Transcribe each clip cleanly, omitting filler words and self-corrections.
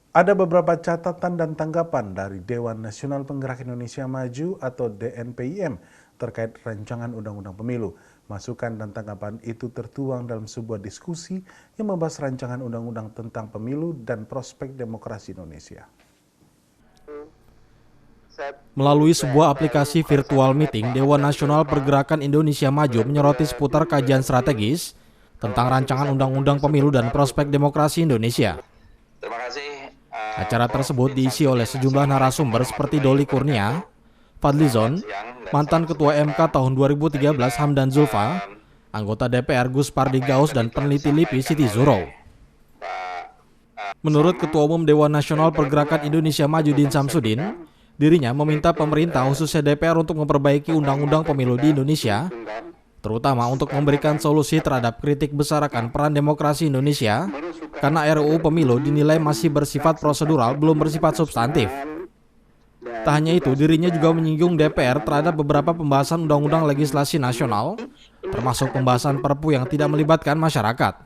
Ada beberapa catatan dan tanggapan dari Dewan Nasional Penggerak Indonesia Maju atau DNPIM terkait rancangan Undang-Undang Pemilu. Masukan dan tanggapan itu tertuang dalam sebuah diskusi yang membahas rancangan Undang-Undang tentang Pemilu dan prospek demokrasi Indonesia. Melalui sebuah aplikasi virtual meeting, Dewan Nasional Pergerakan Indonesia Maju menyoroti seputar kajian strategis tentang rancangan Undang-Undang Pemilu dan prospek demokrasi Indonesia. Terima kasih. Acara tersebut diisi oleh sejumlah narasumber seperti Doli Kurnia, Fadlizon, mantan Ketua MK tahun 2013 Hamdan Zulfa, anggota DPR Gus Pardi Gaus, dan peneliti LIPI Siti Zuro. Menurut Ketua Umum Dewan Nasional Pergerakan Indonesia Maju Din Samsudin, dirinya meminta pemerintah khususnya DPR untuk memperbaiki undang-undang pemilu di Indonesia, terutama untuk memberikan solusi terhadap kritik besar akan peran demokrasi Indonesia, karena RUU Pemilu dinilai masih bersifat prosedural, belum bersifat substantif. Tak hanya itu, dirinya juga menyinggung DPR terhadap beberapa pembahasan undang-undang legislasi nasional, termasuk pembahasan Perpu yang tidak melibatkan masyarakat.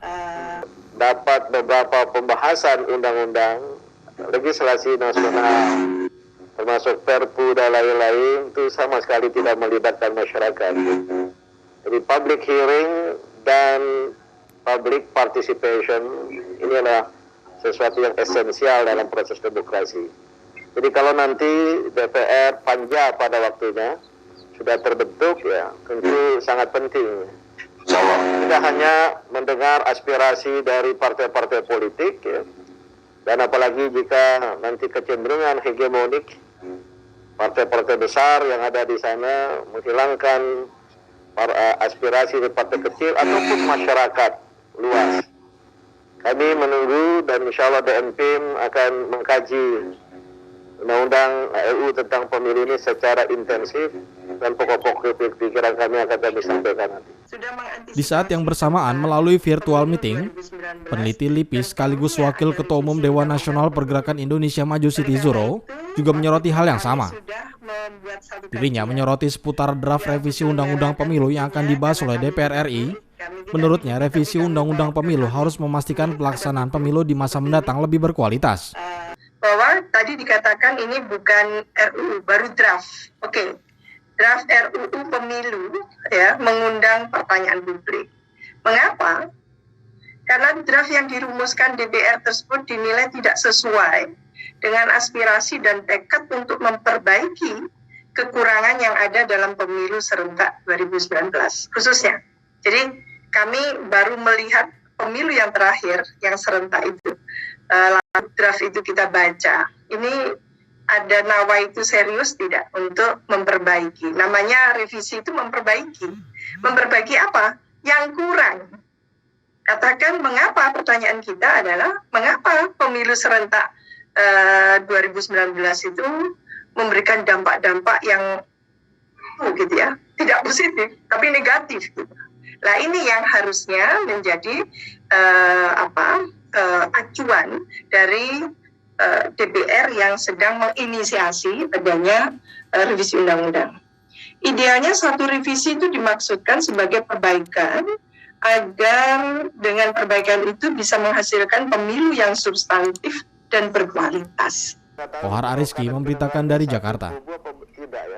Dapat beberapa pembahasan undang-undang legislasi nasional, termasuk Perpu dan lain-lain, itu sama sekali tidak melibatkan masyarakat. Jadi public hearing dan public participation ini adalah sesuatu yang esensial dalam proses demokrasi. Jadi kalau nanti DPR panja pada waktunya sudah terbentuk, ya tentu sangat penting. Tidak hanya mendengar aspirasi dari partai-partai politik, ya, dan apalagi jika nanti kecenderungan hegemonik partai-partai besar yang ada di sana menghilangkan aspirasi dari partai kecil ataupun masyarakat luas. Kami menunggu dan insya Allah DNPIM akan mengkaji Undang-Undang RUU tentang pemilu ini secara intensif, dan pokok-pokok pikiran kami akan kami sampaikan nanti. Di saat yang bersamaan, melalui virtual meeting, peneliti LIPI sekaligus Wakil Ketua Umum Dewan Nasional Pergerakan Indonesia Maju Siti Zuro juga menyoroti hal yang sama. Dirinya menyoroti seputar draft revisi Undang-Undang Pemilu yang akan dibahas oleh DPR RI. Menurutnya, revisi Undang-Undang Pemilu harus memastikan pelaksanaan pemilu di masa mendatang lebih berkualitas. Bahwa tadi dikatakan ini bukan RUU, baru draft. Oke. Draft RUU Pemilu ya mengundang pertanyaan publik. Mengapa? Karena draft yang dirumuskan DPR tersebut dinilai tidak sesuai dengan aspirasi dan tekad untuk memperbaiki kekurangan yang ada dalam pemilu serentak 2019 khususnya. Jadi kami baru melihat pemilu yang terakhir yang serentak itu. Draft itu kita baca. Ini ada nawa itu serius tidak untuk memperbaiki. Namanya revisi itu memperbaiki. Memperbaiki apa? Yang kurang. Katakan mengapa, pertanyaan kita adalah mengapa pemilu serentak 2019 itu memberikan dampak-dampak yang gitu ya, tidak positif tapi negatif gitu. Nah, ini yang harusnya menjadi acuan dari DPR yang sedang menginisiasi adanya revisi undang-undang. Idealnya satu revisi itu dimaksudkan sebagai perbaikan agar dengan perbaikan itu bisa menghasilkan pemilu yang substantif dan berkualitas. Kohar Ariski memberitakan dari Jakarta.